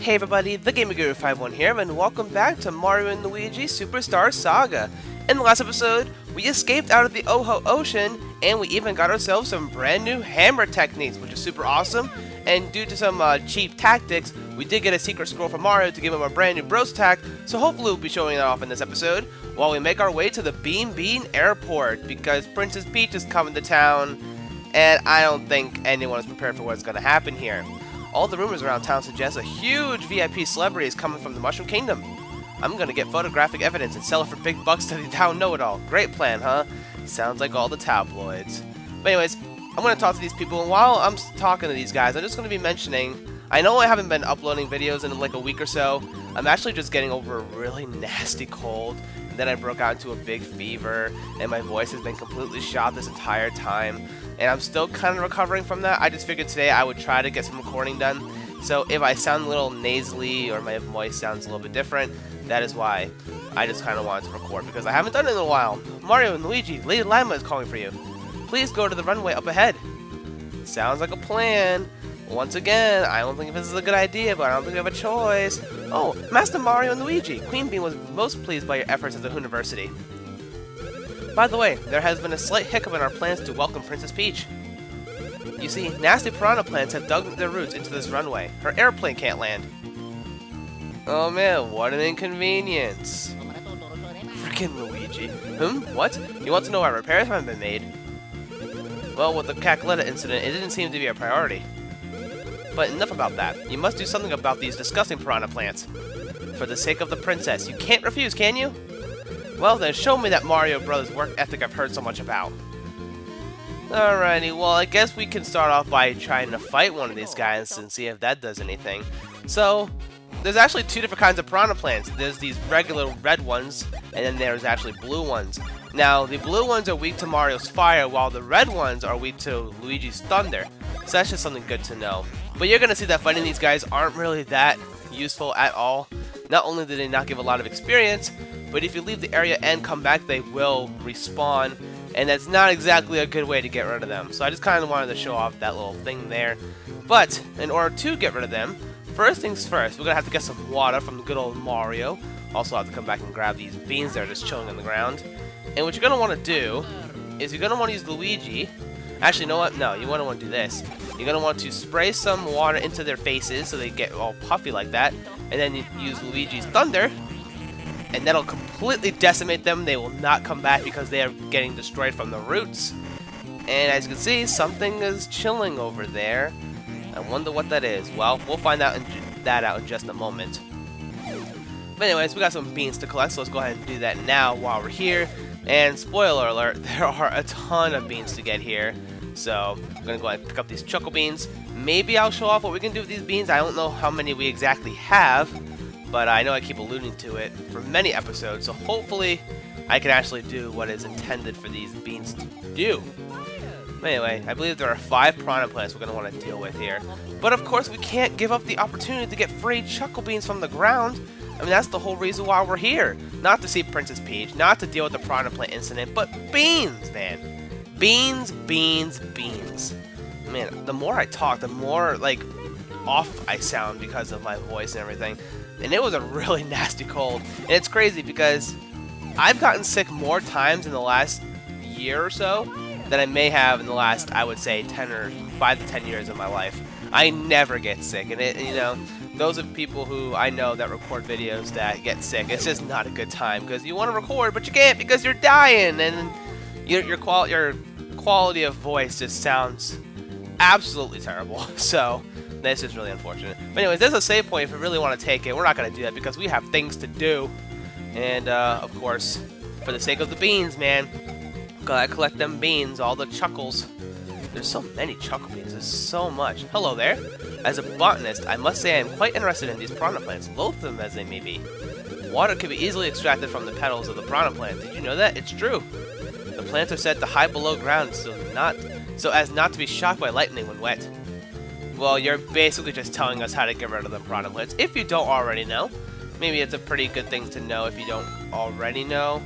Hey everybody, the Gamer Guru 51 here, and welcome back to Mario and Luigi Superstar Saga. In the last episode, we escaped out of the Oho Ocean, and we even got ourselves some brand new hammer techniques, which is super awesome. And due to some cheap tactics, we did get a secret scroll from Mario to give him a brand new bros attack, so hopefully we'll be showing that off in this episode, while we make our way to the Bean Bean Airport, because Princess Peach is coming to town, and I don't think anyone is prepared for what's going to happen here. All the rumors around town suggest a huge VIP celebrity is coming from the Mushroom Kingdom. I'm gonna get photographic evidence and sell it for big bucks to the town know-it-all. Great plan, huh? Sounds like all the tabloids. But anyways, I'm gonna talk to these people, and while I'm talking to these guys, I'm just gonna be mentioning, I know I haven't been uploading videos in like a week or so. I'm actually just getting over a really nasty cold, and then I broke out into a big fever, and my voice has been completely shot this entire time. And I'm still kind of recovering from that. I just figured today I would try to get some recording done. So if I sound a little nasally or my voice sounds a little bit different, that is why I just kind of wanted to record, because I haven't done it in a while. Mario and Luigi, Lady Lima is calling for you. Please go to the runway up ahead. Sounds like a plan. Once again, I don't think this is a good idea, but I don't think we have a choice. Oh, Master Mario and Luigi, Queen Bean was most pleased by your efforts at the University. By the way, there has been a slight hiccup in our plans to welcome Princess Peach. You see, nasty piranha plants have dug their roots into this runway. Her airplane can't land. Oh man, what an inconvenience. Freaking Luigi. What? You want to know why repairs haven't been made? Well, with the Cacletta incident, it didn't seem to be a priority. But enough about that. You must do something about these disgusting piranha plants. For the sake of the princess, you can't refuse, can you? Well then, show me that Mario Brothers work ethic I've heard so much about. Alrighty, well I guess we can start off by trying to fight one of these guys and see if that does anything. So, there's actually two different kinds of piranha plants. There's these regular red ones, and then there's actually blue ones. Now, the blue ones are weak to Mario's fire, while the red ones are weak to Luigi's thunder. So that's just something good to know. But you're gonna see that fighting these guys aren't really that useful at all. Not only do they not give a lot of experience, but if you leave the area and come back, they will respawn, and that's not exactly a good way to get rid of them. So I just kind of wanted to show off that little thing there. But in order to get rid of them, first things first, we're going to have to get some water from the good old Mario. Also have to come back and grab these beans that are just chilling on the ground. And what you're going to want to do is you're going to want to use Luigi. Actually, you know what? No, you want to do this. You're going to want to spray some water into their faces so they get all puffy like that. And then you use Luigi's thunder, and that'll completely decimate them. They will not come back because they are getting destroyed from the roots. And as you can see, something is chilling over there. I wonder what that is. Well, we'll find out in just a moment. But anyways, we got some beans to collect, so let's go ahead and do that now while we're here. And spoiler alert, there are a ton of beans to get here. So I'm going to go ahead and pick up these chuckle beans. Maybe I'll show off what we can do with these beans. I don't know how many we exactly have, but I know I keep alluding to it for many episodes, so hopefully I can actually do what is intended for these beans to do. But anyway, I believe there are 5 piranha plants we're going to want to deal with here. But of course, we can't give up the opportunity to get free chuckle beans from the ground. I mean, that's the whole reason why we're here. Not to see Princess Peach, not to deal with the piranha plant incident, but beans, man. Beans, beans, beans. Man, the more I talk, the more, like, off I sound because of my voice and everything. And it was a really nasty cold. And it's crazy because I've gotten sick more times in the last year or so than I may have in the last, I would say, 10 or 5 to 10 years of my life. I never get sick. And, you know, those are people who I know that record videos that get sick. It's just not a good time because you want to record, but you can't because you're dying. And your quality of voice just sounds absolutely terrible. So that's just really unfortunate. But anyways, there's a save point if we really want to take it. We're not going to do that because we have things to do. And, of course, for the sake of the beans, man, gotta collect them beans, all the chuckles. There's so many chuckle beans. There's so much. Hello there. As a botanist, I must say I am quite interested in these piranha plants, loathsome as they may be. Water can be easily extracted from the petals of the piranha plant. Did you know that? It's true. The plants are said to hide below ground so as not to be shocked by lightning when wet. Well, you're basically just telling us how to get rid of the piranha plants, if you don't already know. Maybe it's a pretty good thing to know if you don't already know.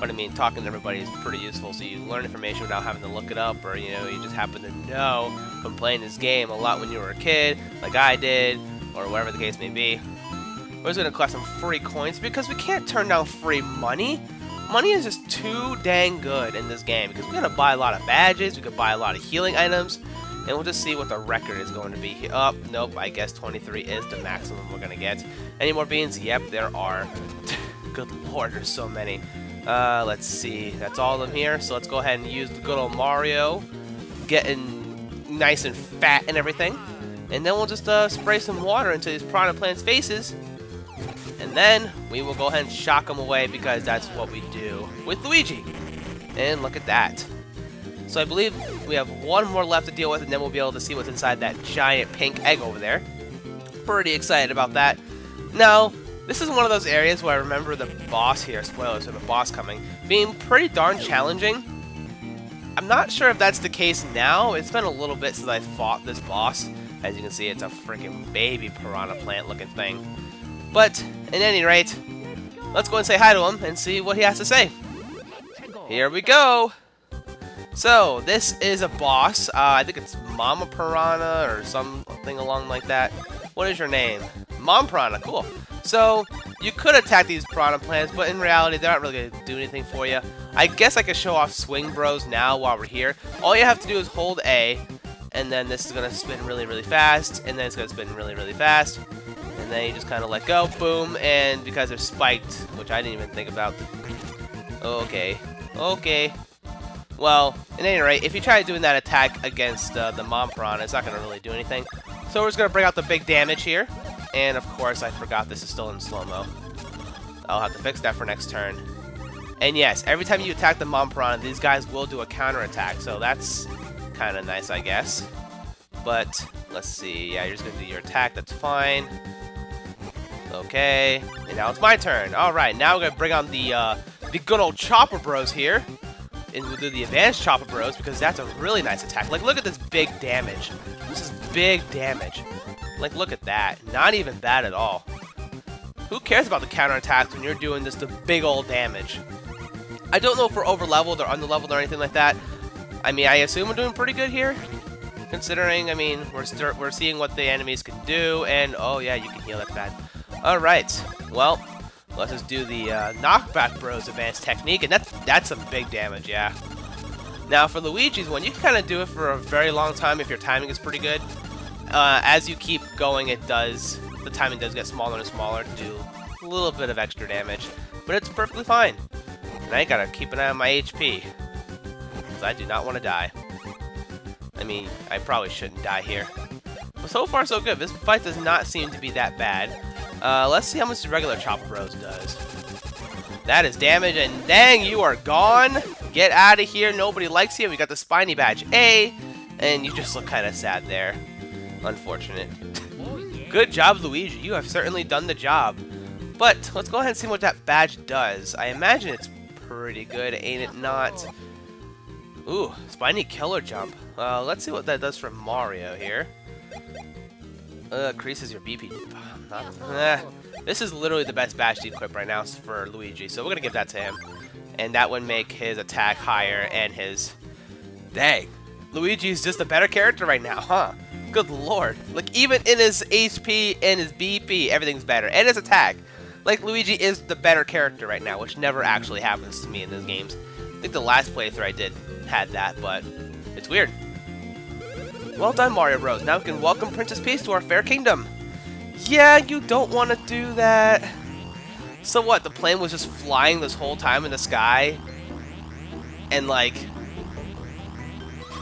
But I mean, talking to everybody is pretty useful, so you learn information without having to look it up, or, you know, you just happen to know from playing this game a lot when you were a kid, like I did, or whatever the case may be. We're just gonna collect some free coins because we can't turn down free money. Money is just too dang good in this game because we're gonna buy a lot of badges, we could buy a lot of healing items, and we'll just see what the record is going to be. Oh, nope, I guess 23 is the maximum we're gonna get. Any more beans? Yep, there are. Good lord, there's so many. Let's see, that's all of them here, so let's go ahead and use the good old Mario, getting nice and fat and everything. And then we'll just spray some water into these Piranha Plants' faces. And then we will go ahead and shock them away because that's what we do with Luigi. And look at that. So I believe we have one more left to deal with, and then we'll be able to see what's inside that giant pink egg over there. Pretty excited about that. Now, this is one of those areas where I remember the boss here, spoilers for the boss coming, being pretty darn challenging. I'm not sure if that's the case now. It's been a little bit since I fought this boss. As you can see, it's a freaking baby Piranha Plant looking thing. But, at any rate, let's go and say hi to him and see what he has to say. Here we go! So, this is a boss. I think it's Mama Piranha or something along like that. What is your name? Mom Piranha, cool. So, you could attack these Piranha Plants, but in reality, they're not really going to do anything for you. I guess I could show off Swing Bros now while we're here. All you have to do is hold A, and then this is going to spin really, really fast, and then it's going to spin really, really fast. And then you just kind of let go, boom, and because they're spiked, which I didn't even think about. Okay, okay. Well, at any rate, if you try doing that attack against the Mom Piranha, it's not going to really do anything. So we're just going to bring out the big damage here. And of course, I forgot this is still in slow-mo. I'll have to fix that for next turn. And yes, every time you attack the Mom Piranha, these guys will do a counter-attack, so that's kind of nice, I guess. But, let's see, yeah, you're just going to do your attack, that's fine. Okay, and now it's my turn. Alright, now we're going to bring on the good old Chopper Bros here. And we'll do the Advanced Chopper Bros because that's a really nice attack. Like, look at this big damage. This is big damage. Like, look at that. Not even bad at all. Who cares about the counterattacks when you're doing this the big old damage? I don't know if we're over-leveled or under-leveled or anything like that. I mean, I assume we're doing pretty good here. Considering, I mean, we're seeing what the enemies can do. And, oh yeah, you can heal that bad. Alright, well, let's just do the Knockback Bros advanced technique, and that's some big damage, yeah. Now, for Luigi's one, you can kind of do it for a very long time if your timing is pretty good. As you keep going, the timing does get smaller and smaller to do a little bit of extra damage, but it's perfectly fine. And I gotta keep an eye on my HP, because I do not want to die. I mean, I probably shouldn't die here. But so far, so good. This fight does not seem to be that bad. Let's see how much the regular Chopper Bros does. That is damage, and dang, you are gone! Get out of here, nobody likes you. We got the Spiny Badge A, and you just look kind of sad there. Unfortunate. Good job, Luigi. You have certainly done the job. But, let's go ahead and see what that badge does. I imagine it's pretty good, ain't it not? Ooh, Spiny Killer Jump. Let's see what that does for Mario here. Increases your BP. This is literally the best badge to equip right now for Luigi, so we're gonna give that to him. And that would make his attack higher and his... Dang. Luigi's just a better character right now, huh? Good lord. Like, even in his HP and his BP, everything's better. And his attack. Like, Luigi is the better character right now, which never actually happens to me in these games. I think the last playthrough I did had that, but it's weird. Well done, Mario Bros. Now we can welcome Princess Peach to our fair kingdom. Yeah, you don't want to do that. So what, the plane was just flying this whole time in the sky? And like,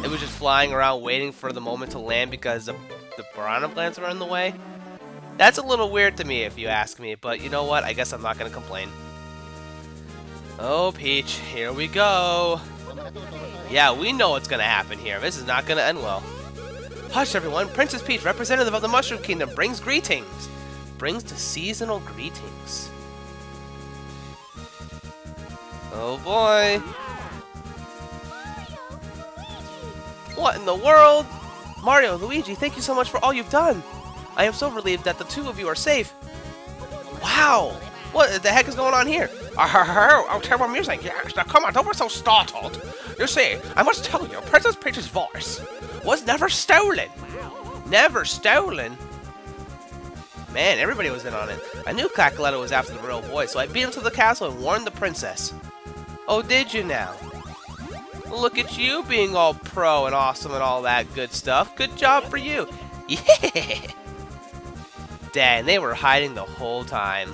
it was just flying around waiting for the moment to land because the Piranha Plants were in the way? That's a little weird to me if you ask me, but you know what, I guess I'm not going to complain. Oh, Peach, here we go. Yeah, we know what's going to happen here. This is not going to end well. Hush, everyone. Princess Peach, representative of the Mushroom Kingdom, brings greetings. Brings the seasonal greetings. Oh, boy. What in the world? Mario, Luigi, thank you so much for all you've done. I am so relieved that the two of you are safe. Wow. What the heck is going on here? Oh, terrible music. Yes, now come on, don't be so startled. You see, I must tell you, Princess Peach's voice was never stolen. Never stolen? Man, everybody was in on it. I knew Cackaletta was after the real boy, so I beat him to the castle and warned the princess. Oh, did you now? Look at you being all pro and awesome and all that good stuff. Good job for you. Yeah! Dang, they were hiding the whole time.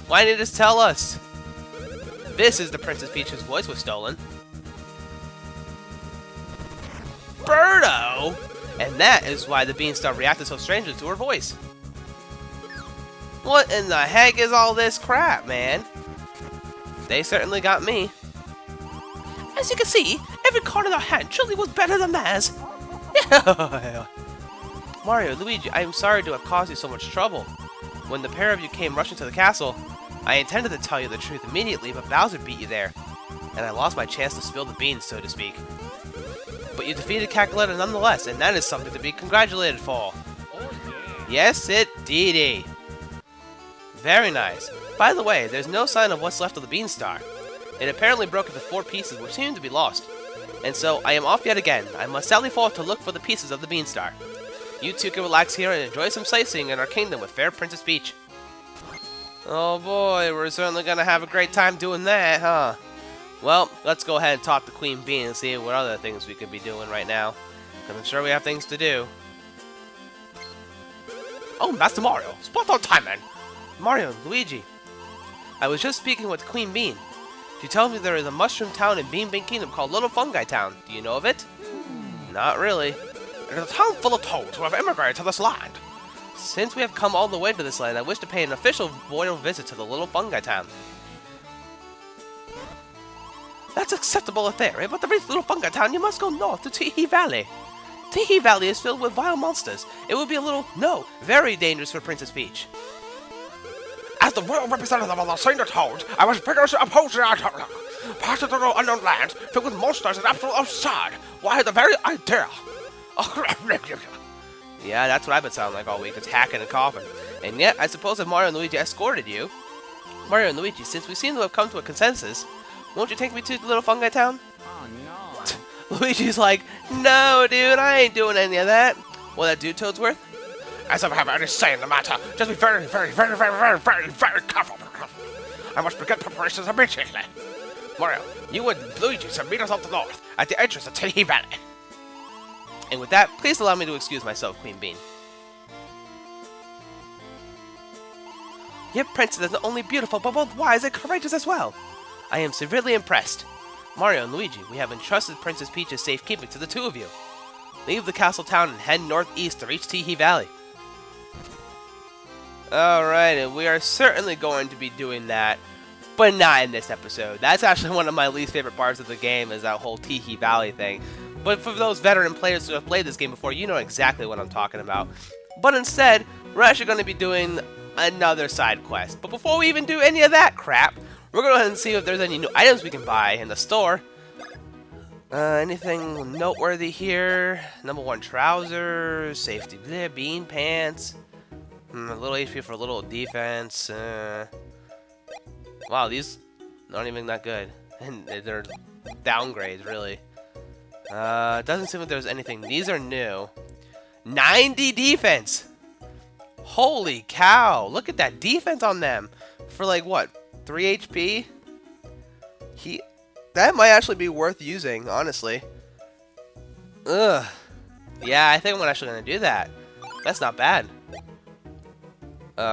Why didn't you just tell us? This is the Princess Peach whose voice was stolen. Birdo! And that is why the Beanstar reacted so strangely to her voice. What in the heck is all this crap, man? They certainly got me. As you can see, every card in our hand truly was better than theirs. Mario, Luigi, I am sorry to have caused you so much trouble. When the pair of you came rushing to the castle, I intended to tell you the truth immediately, but Bowser beat you there, and I lost my chance to spill the beans, so to speak. But you defeated Cackaletta nonetheless, and that is something to be congratulated for. Yes, indeedy. Very nice. By the way, there's no sign of what's left of the Beanstar. It apparently broke into 4 pieces, which seem to be lost. And so, I am off yet again. I must sally forth to look for the pieces of the Beanstar. You two can relax here and enjoy some sightseeing in our kingdom with fair Princess Peach. Oh boy, we're certainly gonna have a great time doing that, huh? Well, let's go ahead and talk to Queen Bee and see what other things we could be doing right now. Because I'm sure we have things to do. Oh, Master Mario, spot on time, man! Mario, Luigi. I was just speaking with Queen Bean. She tells me there is a mushroom town in Bean Bean Kingdom called Little Fungi Town. Do you know of it? Not really. It is a town full of toads who have immigrated to this land. Since we have come all the way to this land, I wish to pay an official royal visit to the Little Fungi Town. That's acceptable in theory, but to reach Little Fungi Town, you must go north to Tee Valley. Tee Valley is filled with vile monsters. It would be a little, no, very dangerous for Princess Peach. As the royal representative of the Saint Toads, I was vigorously opposed to that outlook. Passing through unknown lands filled with monsters is absolutely absurd. Why, the very idea. Yeah, that's what I've been sounding like all week. It's hacking and coughing. And yet, I suppose if Mario and Luigi escorted you... Mario and Luigi, since we seem to have come to a consensus, won't you take me to the Little Fungi Town? Oh, no. Luigi's like, no, dude, I ain't doing any of that. Will that do, Toadsworth? As if I have any say in the matter, just be very careful. I must begin preparations immediately. Mario, you and Luigi should meet us up the north, at the entrance of Tee Valley. And with that, please allow me to excuse myself, Queen Bean. Your princess is not only beautiful, but both wise and courageous as well. I am severely impressed. Mario and Luigi, we have entrusted Princess Peach's safekeeping to the two of you. Leave the castle town and head northeast to reach Tee Valley. Alright, and we are certainly going to be doing that, but not in this episode. That's actually one of my least favorite parts of the game, is that whole Tee Valley thing. But for those veteran players who have played this game before, you know exactly what I'm talking about. But instead, we're actually going to be doing another side quest. But before we even do any of that crap, we're going to go ahead and see if there's any new items we can buy in the store. Anything noteworthy here? Number 1 trousers, safety bleh, bean pants, a little HP for a little defense. Wow, these aren't even that good. And they're downgrades, really. Doesn't seem like there's anything. These are new. 90 defense! Holy cow! Look at that defense on them! For like, what? 3 HP? That might actually be worth using, honestly. Ugh. Yeah, I think I'm actually going to do that. That's not bad.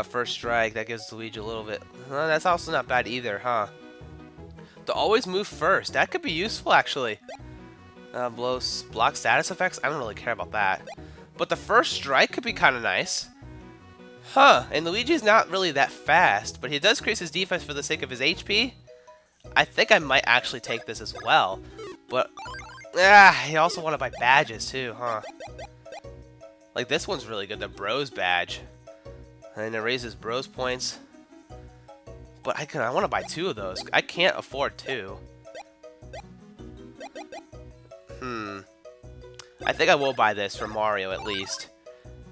First strike, that gives Luigi a little bit. That's also not bad either, huh? To always move first. That could be useful, actually. Block status effects? I don't really care about that. But the first strike could be kind of nice. Huh, and Luigi's not really that fast, but he does increase his defense for the sake of his HP. I think I might actually take this as well. But, you also want to buy badges too, huh? Like this one's really good, the Bros badge. And it raises Bros points. But I want to buy 2 of those. I can't afford 2. I think I will buy this for Mario at least.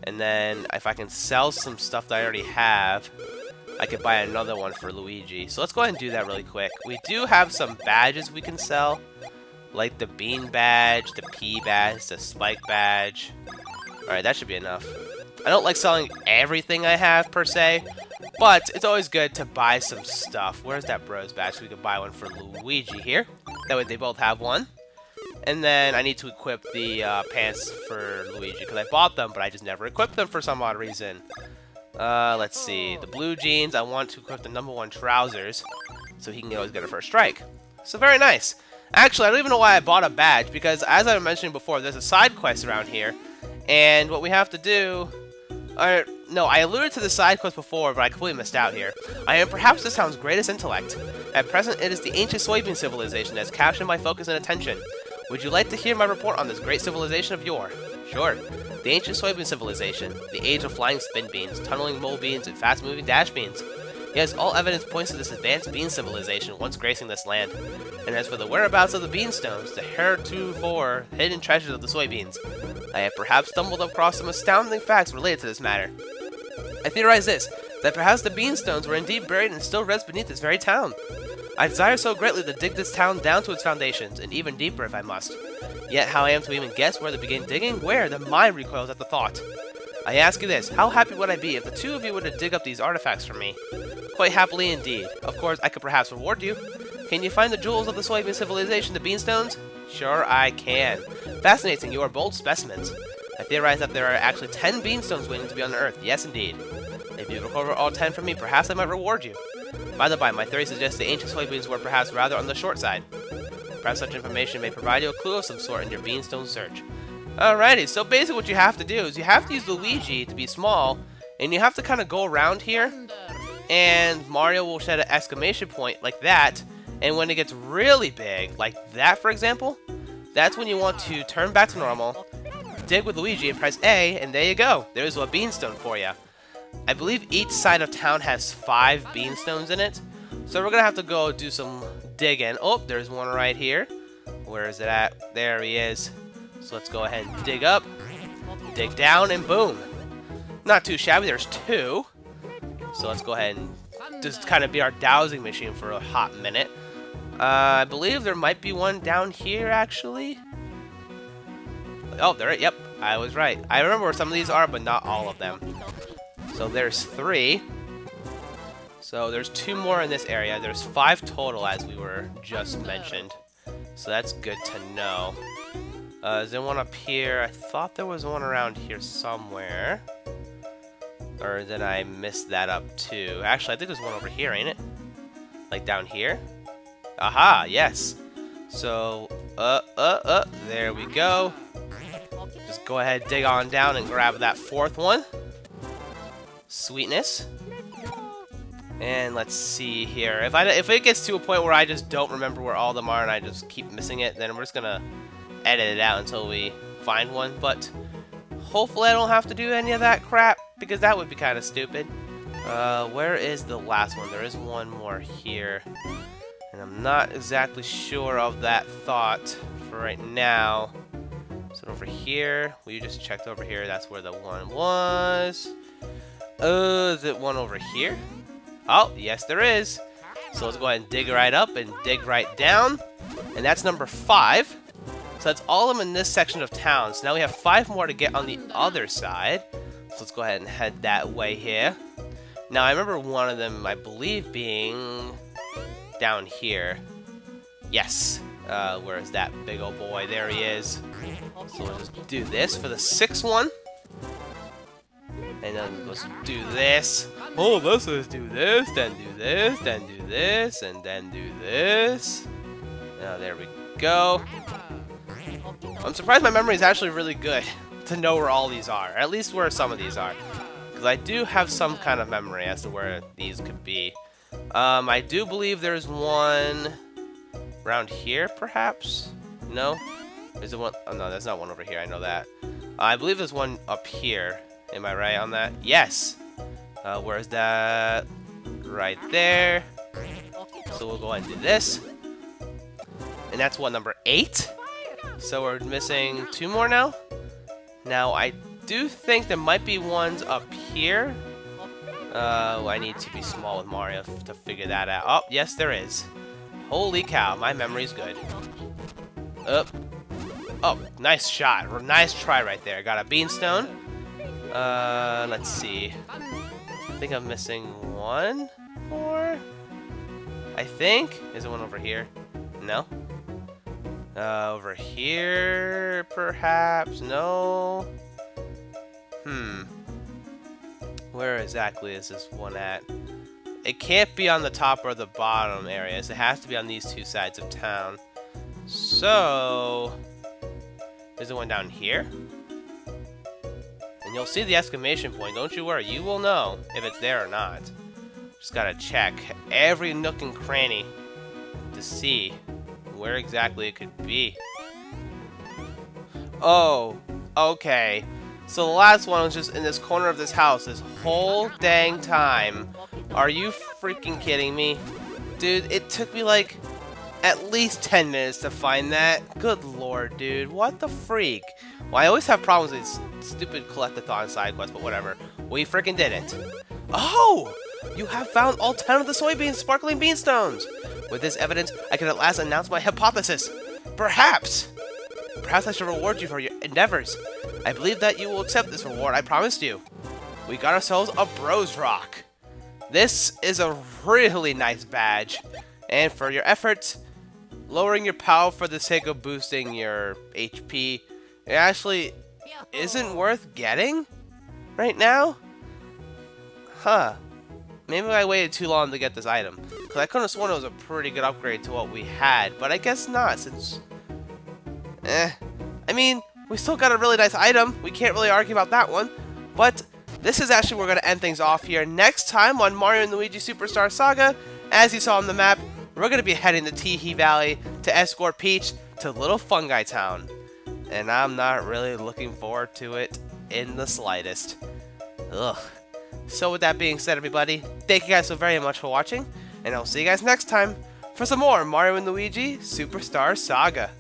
And then if I can sell some stuff that I already have, I could buy another one for Luigi. So let's go ahead and do that really quick. We do have some badges we can sell. Like the Bean badge, the P badge, the Spike badge. Alright, that should be enough. I don't like selling everything I have, per se, but it's always good to buy some stuff. Where's that bros badge? So we could buy one for Luigi here. That way they both have one. And then I need to equip the pants for Luigi, because I bought them, but I just never equipped them for some odd reason. Let's see. The blue jeans, I want to equip the #1 trousers, so he can always get a first strike. So very nice. Actually, I don't even know why I bought a badge, because as I was mentioning before, there's a side quest around here, and what we have to do... no, I alluded to the side quest before, but I completely missed out here. I am perhaps this town's greatest intellect. At present, it is the ancient soybean civilization that has captured my focus and attention. Would you like to hear my report on this great civilization of yore? Sure. The ancient soybean civilization, the age of flying spin beans, tunneling mole beans, and fast-moving dash beans. Yes, all evidence points to this advanced bean civilization once gracing this land. And as for the whereabouts of the beanstones, the heretofore hidden treasures of the soybeans, I have perhaps stumbled across some astounding facts related to this matter. I theorize this, that perhaps the beanstones were indeed buried and still rest beneath this very town. I desire so greatly to dig this town down to its foundations, and even deeper if I must. Yet how I am to even guess where to begin digging, where the mind recoils at the thought. I ask you this, how happy would I be if the two of you were to dig up these artifacts for me? Quite happily indeed. Of course, I could perhaps reward you. Can you find the jewels of the soybean civilization, the beanstones? Sure I can. Fascinating, you are bold specimens. I theorize that there are actually 10 beanstones waiting to be unearthed. Yes, indeed. If you recover all 10 from me, perhaps I might reward you. By the by, my theory suggests the ancient soybeans were perhaps rather on the short side. Perhaps such information may provide you a clue of some sort in your beanstone search. Alrighty, so basically what you have to do is you have to use Luigi to be small, and you have to kind of go around here, and Mario will set an exclamation point like that, and when it gets really big, like that for example, that's when you want to turn back to normal, dig with Luigi and press A, and there you go. There's a beanstone for you. I believe each side of town has 5 beanstones in it, so we're gonna have to go do some digging. Oh, there's one right here. Where is it at? There he is. So let's go ahead and dig up, dig down, and boom. Not too shabby, there's 2. So let's go ahead and just kind of be our dowsing machine for a hot minute. I believe there might be one down here, actually. Oh, there, yep, I was right. I remember where some of these are, but not all of them. So there's 3. So there's 2 more in this area. There's 5 total, as we were just mentioned. So that's good to know. Is there one up here? I thought there was one around here somewhere. Or did I miss that up too? Actually, I think there's one over here, ain't it? Like down here? Aha, yes. So, there we go. Just go ahead, dig on down and grab that 4th one. Sweetness. And let's see here. If it gets to a point where I just don't remember where all of them are and I just keep missing it, then we're just gonna edit it out until we find one. But hopefully I don't have to do any of that crap, because that would be kind of stupid. Where is the last one? There is one more here. And I'm not exactly sure of that thought for right now. So over here, we just checked over here. That's where the one was. Is it one over here? Oh, yes there is. So let's go ahead and dig right up and dig right down. And that's number 5. So that's all of them in this section of town. So now we have 5 more to get on the other side. So let's go ahead and head that way here. Now I remember one of them, I believe, being down here. Yes. Where is that big old boy? There he is. So we'll just do this for the 6th one. And then let's do this. Oh, let's just do this, then do this, then do this, and then do this. Now there we go. I'm surprised my memory is actually really good to know where all these are. At least where some of these are. Because I do have some kind of memory as to where these could be. I do believe there's one around here, perhaps? No? Is there one? Oh, no, there's not one over here. I know that. I believe there's one up here. Am I right on that? Yes! Where's that? Right there. So we'll go ahead and do this. And that's what, number 8? So we're missing 2 more now? Now, I do think there might be ones up here. I need to be small with Mario to figure that out. Oh, yes, there is. Holy cow, my memory's good. Up. Oh, nice shot. Nice try right there. Got a beanstone. Let's see. I think I'm missing one more. I think. Is there one over here? No. Over here, perhaps? No. Where exactly is this one at? It can't be on the top or the bottom areas. It has to be on these two sides of town. So, is there one down here? And you'll see the exclamation point. Don't you worry. You will know if it's there or not. Just gotta check every nook and cranny to see where exactly it could be. Oh, okay. So the last one was just in this corner of this house this whole dang time. Are you freaking kidding me? Dude, it took me like at least 10 minutes to find that. Good lord, dude. What the freak? Well, I always have problems with these stupid collectathon side quests, but whatever. We freaking did it. Oh! You have found all 10 of the soybean sparkling beanstones! With this evidence, I can at last announce my hypothesis. Perhaps I should reward you for your endeavors. I believe that you will accept this reward I promised you. We got ourselves a Bros Rock. This is a really nice badge. And for your efforts, lowering your POW for the sake of boosting your HP, it actually isn't worth getting right now? Huh. Maybe I waited too long to get this item. Because I could have sworn it was a pretty good upgrade to what we had. But I guess not, since... I mean, we still got a really nice item. We can't really argue about that one. But this is actually where we're going to end things off here. Next time on Mario and Luigi Superstar Saga, as you saw on the map, we're going to be heading to Teehee Valley to escort Peach to Little Fungi Town. And I'm not really looking forward to it in the slightest. Ugh. So with that being said, everybody, thank you guys so very much for watching, and I'll see you guys next time for some more Mario and Luigi Superstar Saga.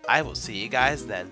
I will see you guys then.